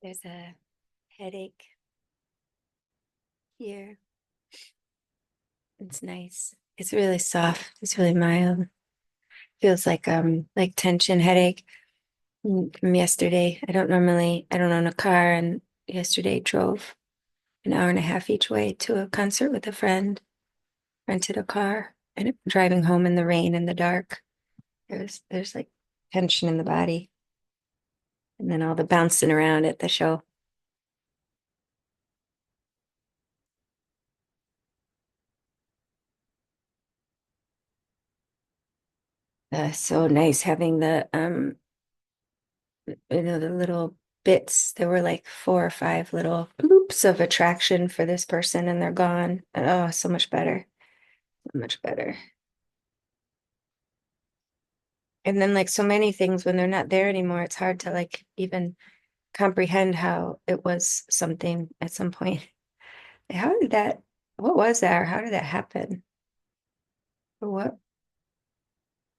There's a headache here. It's nice. It's really soft. It's really mild. Feels like tension headache from yesterday. I don't own a car, and yesterday drove an hour and a half each way to a concert with a friend, rented a car, and driving home in the rain in the dark. There's like tension in the body, and then all the bouncing around at the show. So nice having the little bits. There were like four or five little loops of attraction for this person, and they're gone. And, oh, so much better. So much better. And then like so many things when they're not there anymore, it's hard to like even comprehend how it was something at some point. How did that, what was that, or how did that happen? Or what,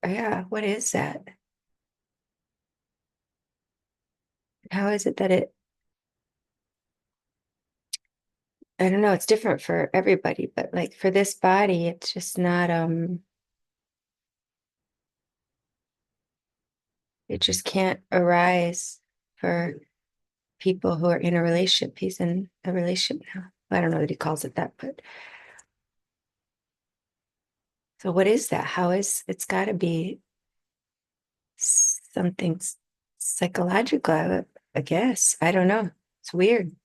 yeah, what is that? How is it that I don't know, it's different for everybody, but like for this body, it's just not, it just can't arise for people who are in a relationship. He's in a relationship now. I don't know that he calls it that, but so what is that? How is it's got to be something psychological, I guess. I don't know. It's weird.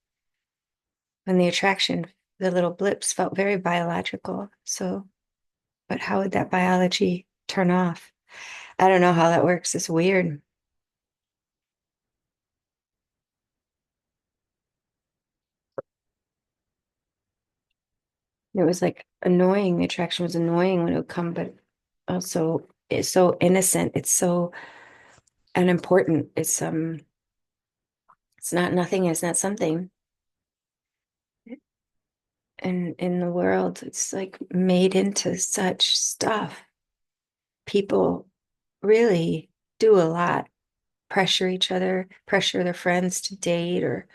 When the attraction, the little blips felt very biological. So, but how would that biology turn off? I don't know how that works. It's weird. It was like annoying. The attraction was annoying when it would come, but also it's so innocent. It's so unimportant. It's not nothing. It's not something. And in the world, it's like made into such stuff. People really do a lot, pressure each other, pressure their friends to date or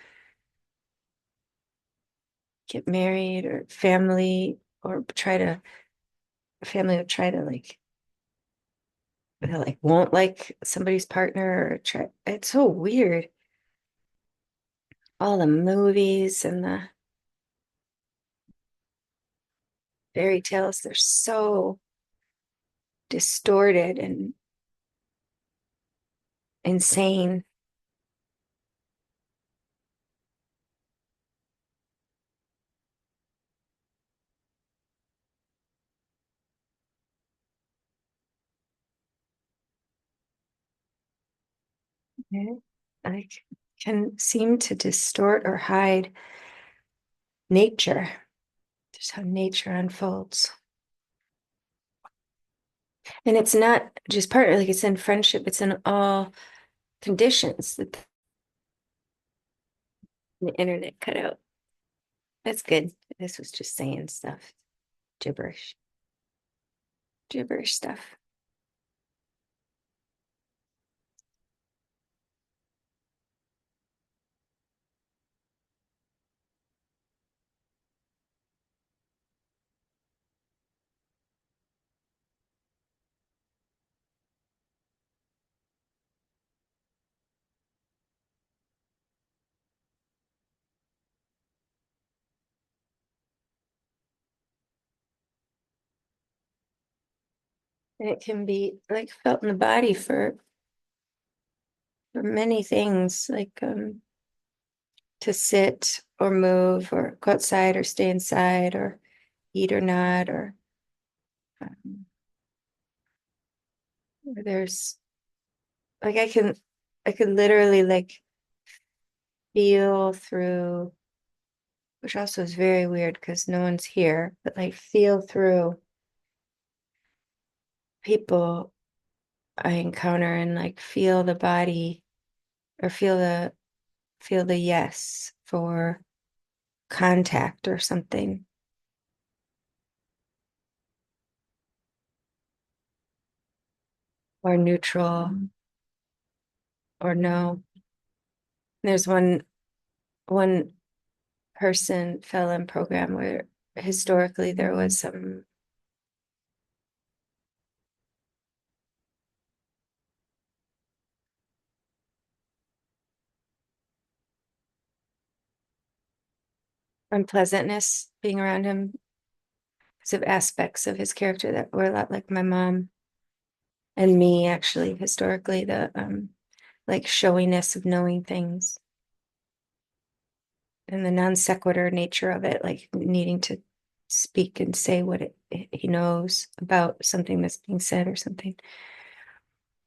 get married or family would try to like, they like won't like somebody's partner or try. It's so weird. All the movies and the fairy tales, they're so distorted and insane. Yeah. Like can seem to distort or hide nature, just how nature unfolds. And it's not just partner, like it's in friendship, it's in all conditions that the internet cut out. That's good. This was just saying stuff, gibberish, gibberish stuff. And it can be like felt in the body for many things, like to sit or move or go outside or stay inside or eat or not, or there's like I can literally like feel through, which also is very weird because no one's here, but like feel through people I encounter and like feel the body or feel the yes for contact or something or neutral or no. There's one. one person fell in program where historically there was some unpleasantness being around him because of aspects of his character that were a lot like my mom and me, actually, historically, the like showiness of knowing things and the non sequitur nature of it, like needing to speak and say what he knows about something that's being said or something,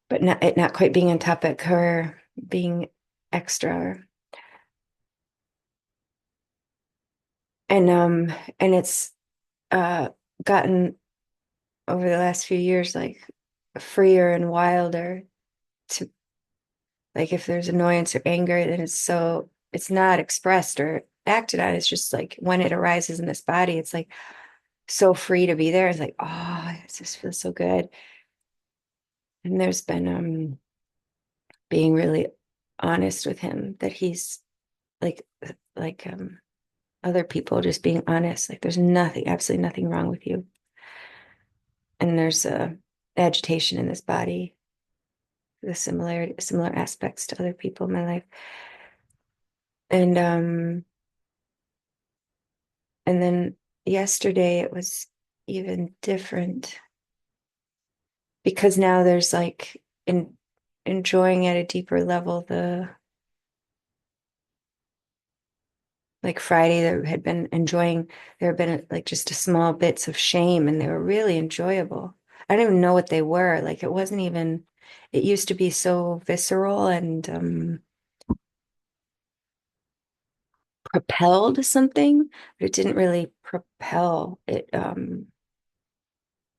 but not it not quite being on topic or being extra. And it's uh gotten over the last few years like freer and wilder to like if there's annoyance or anger, then it's not expressed or acted on. It's just like when it arises in this body, it's like so free to be there. It's like, oh, it just feels so good. And there's been being really honest with him that he's like like other people just being honest. Like there's nothing, absolutely nothing wrong with you. And there's agitation in this body, the similar aspects to other people in my life. And and then yesterday it was even different because now there's like enjoying at a deeper level the like Friday there had been like just a small bits of shame and they were really enjoyable. I don't even know what they were. Like it wasn't even it used to be so visceral and propelled something, but it didn't really propel. It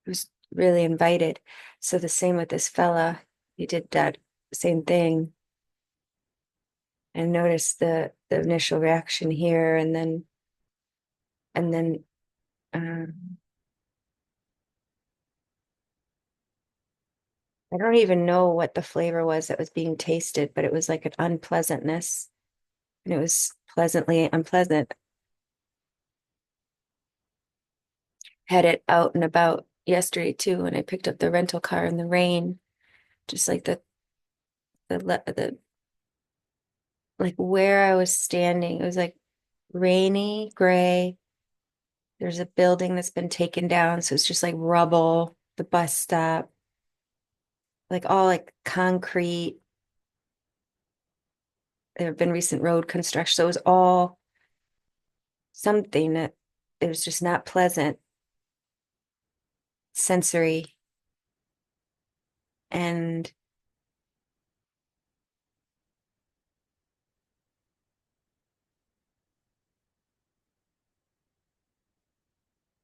was really invited. So the same with this fella. He did that same thing and noticed the initial reaction here and then um, I don't even know what the flavor was that was being tasted, but it was like an unpleasantness and it was pleasantly unpleasant. Had it out and about yesterday too, and I picked up the rental car in the rain, just like the like where I was standing. It was like rainy, gray. There's a building that's been taken down, so it's just like rubble, the bus stop, like all like concrete. There have been recent road construction, so it was all something that it was just not pleasant sensory and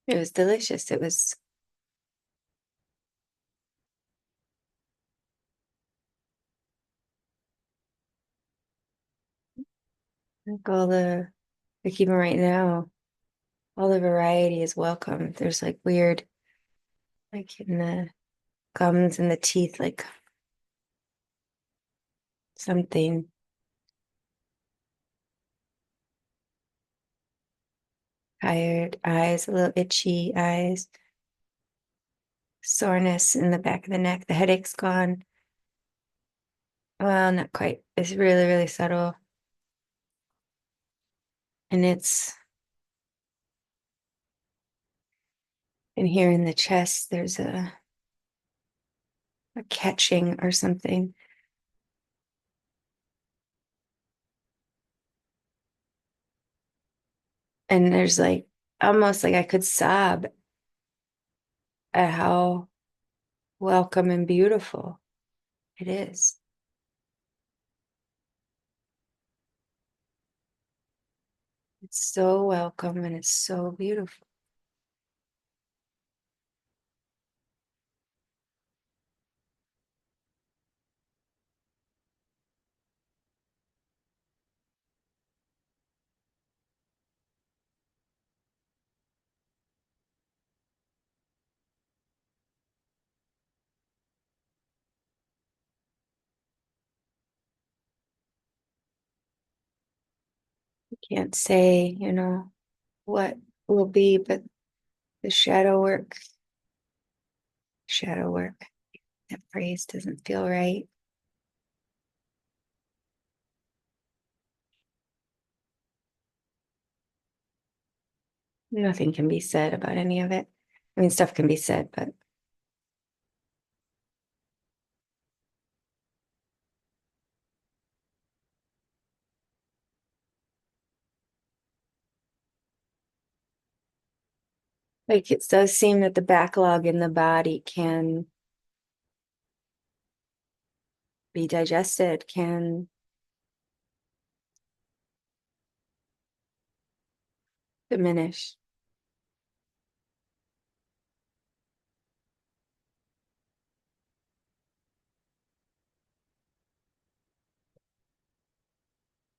it was delicious. It was like all like even right now, all the variety is welcome. There's like weird, like in the gums and the teeth, like something tired eyes, a little itchy eyes, soreness in the back of the neck. The headache's gone. Well, not quite. It's really, really subtle. And it's in here in the chest, there's a catching or something. And there's like almost like I could sob at how welcome and beautiful it is. It's so welcome and it's so beautiful. Can't say, what will be, but the shadow work, that phrase doesn't feel right. Nothing can be said about any of it. I mean, stuff can be said, but like it does seem that the backlog in the body can be digested, can diminish.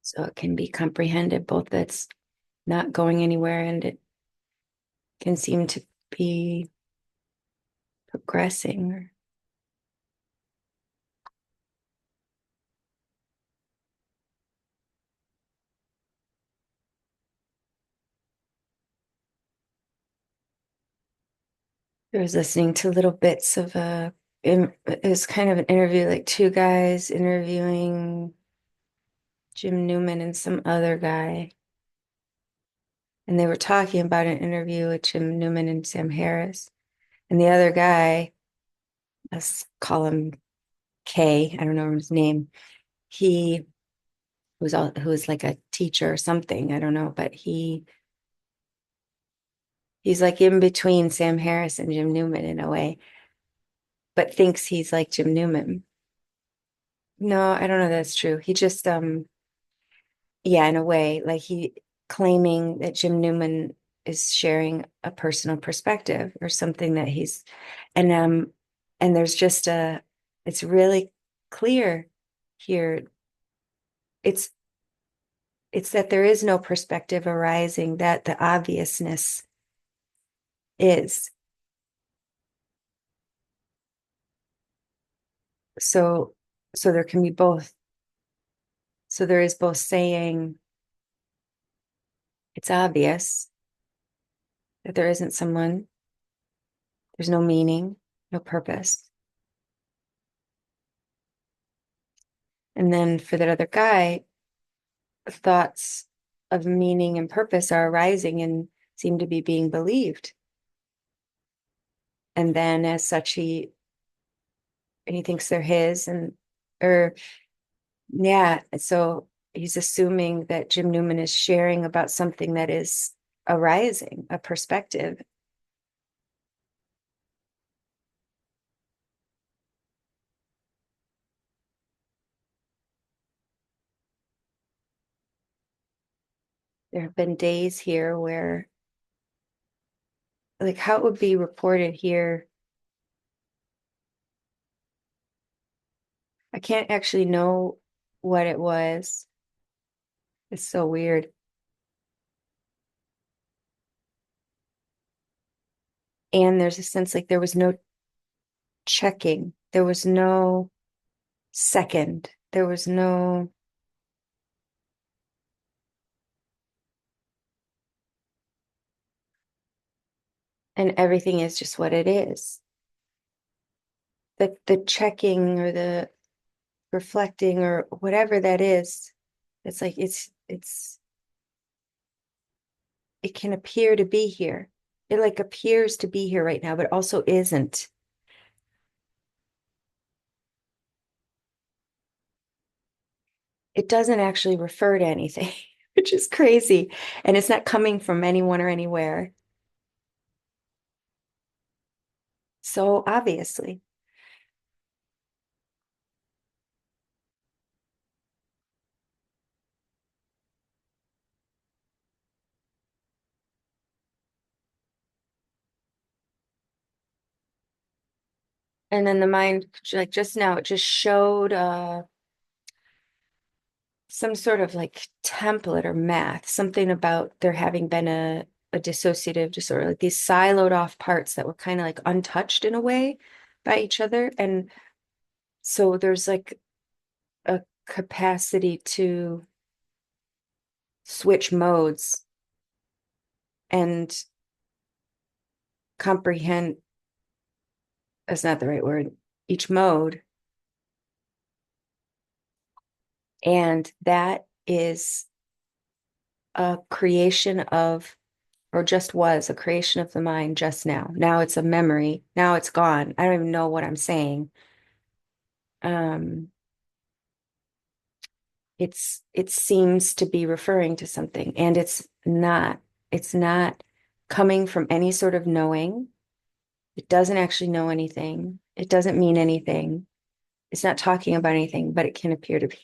So it can be comprehended, both that's not going anywhere and it can seem to be progressing. I was listening to little bits of it was kind of an interview, like two guys interviewing Jim Newman and some other guy. And they were talking about an interview with Jim Newman and Sam Harris. And the other guy, let's call him K, I don't know his name. He who was like a teacher or something, I don't know, but he's like in between Sam Harris and Jim Newman in a way, but thinks he's like Jim Newman. No, I don't know that's true. He just yeah, in a way, like he claiming that Jim Newman is sharing a personal perspective or something that and there's just it's really clear here. It's it's that there is no perspective arising, that the obviousness is. So so there can be both. So there is both saying it's obvious that there isn't someone, there's no meaning, no purpose. And then for that other guy, thoughts of meaning and purpose are arising and seem to be being believed. And then as such, he thinks they're his or yeah. So he's assuming that Jim Newman is sharing about something that is arising, a perspective. There have been days here where, like, how it would be reported here, I can't actually know what it was. It's so weird. And there's a sense like there was no checking, there was no second, there was no, and everything is just what it is. The checking or the reflecting or whatever that is, it's like it can appear to be here. It like appears to be here right now, but also isn't. It doesn't actually refer to anything, which is crazy. And it's not coming from anyone or anywhere. So obviously. And then the mind, like just now, it just showed some sort of like template or math, something about there having been a dissociative disorder, like these siloed off parts that were kind of like untouched in a way by each other. And so there's like a capacity to switch modes and comprehend, that's not the right word, each mode. And that is a creation of, or just was a creation of the mind just now. Now it's a memory. Now it's gone. I don't even know what I'm saying. Um, it seems to be referring to something, and it's not. It's not coming from any sort of knowing. It doesn't actually know anything. It doesn't mean anything. It's not talking about anything, but it can appear to be.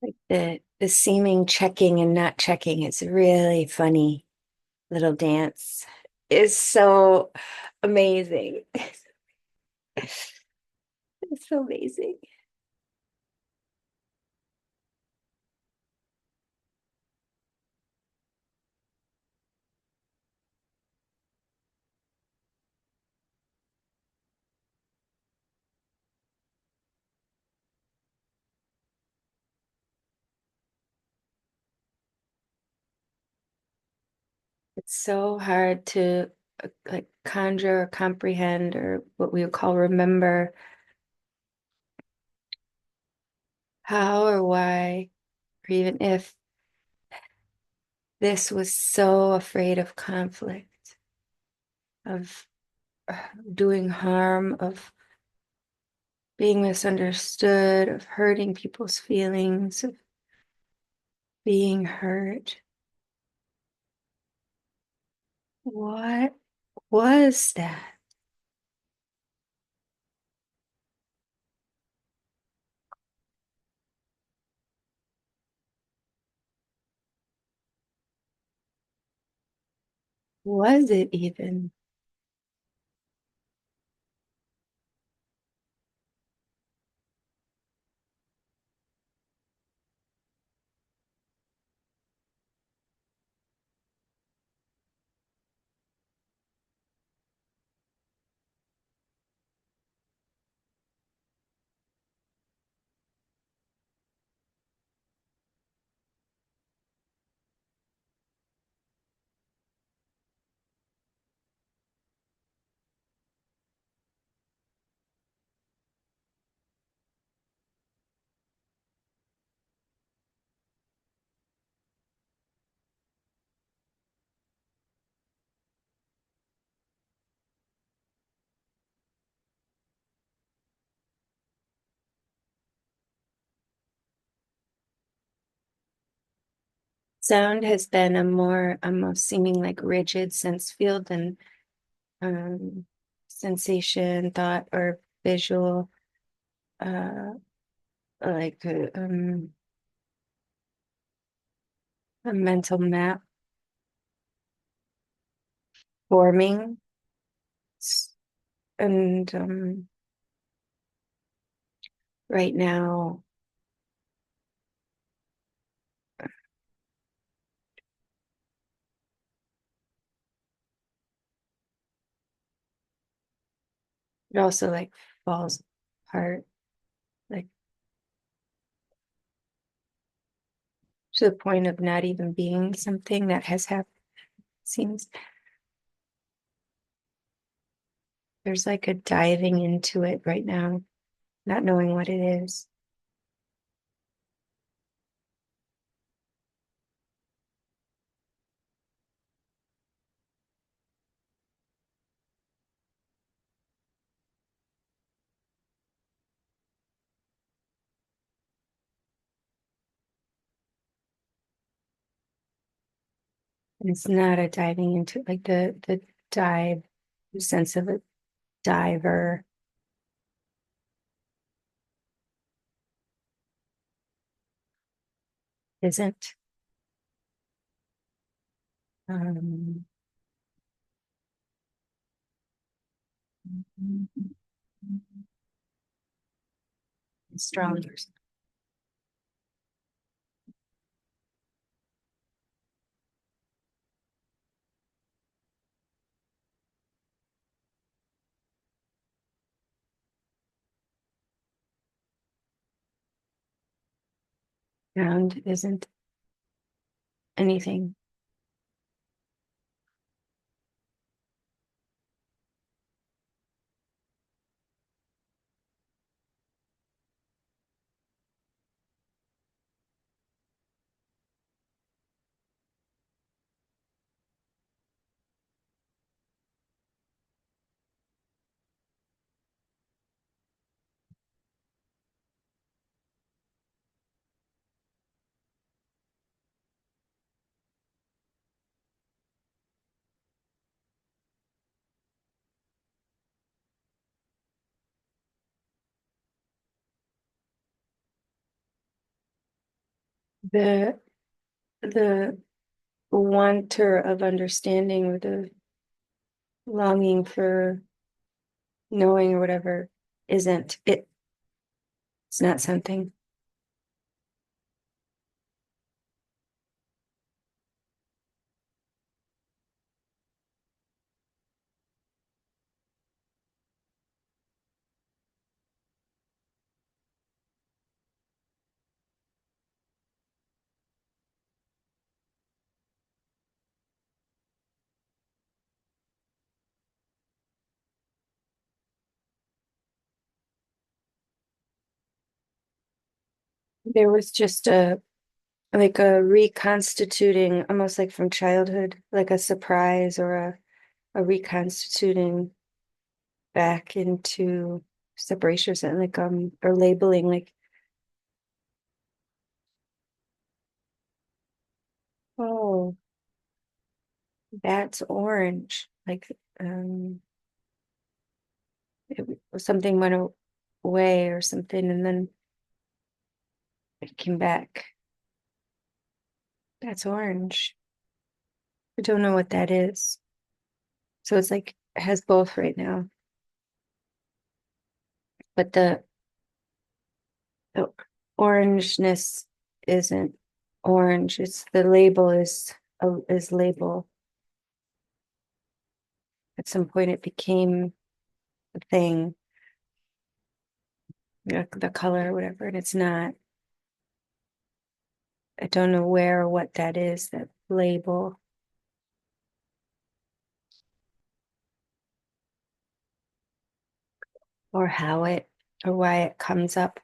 Like the seeming checking and not checking. It's really funny little dance. Is so amazing. It's so amazing. It's so hard to like conjure or comprehend or what we would call remember how or why, or even if this was so afraid of conflict, of doing harm, of being misunderstood, of hurting people's feelings, of being hurt. What was that? Was it even? Sound has been a more almost seeming like rigid sense field than um, sensation, thought, or visual, uh, like a mental map forming. And right now, it also like falls apart, like to the point of not even being something that has happened. Seems There's like a diving into it right now, not knowing what it is. And it's not a diving into like the dive sense of a diver isn't. Um, Stronger. Sound isn't anything. The the wanter of understanding or the longing for knowing or whatever isn't it. It's not something. There was just a like a reconstituting, almost like from childhood, like a surprise or a reconstituting back into separation or something like or labeling like, oh, that's orange. Like something went away or something and then it came back. That's orange. I don't know what that is. So it's like it has both right now. But the orangeness isn't orange. It's the label is label. At some point it became a thing, the color or whatever, and it's not. I don't know where or what that is, that label, or how it or why it comes up.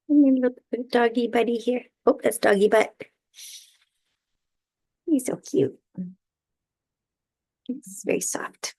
Look at the doggy buddy here. Oh, that's doggy butt. He's so cute. He's very soft.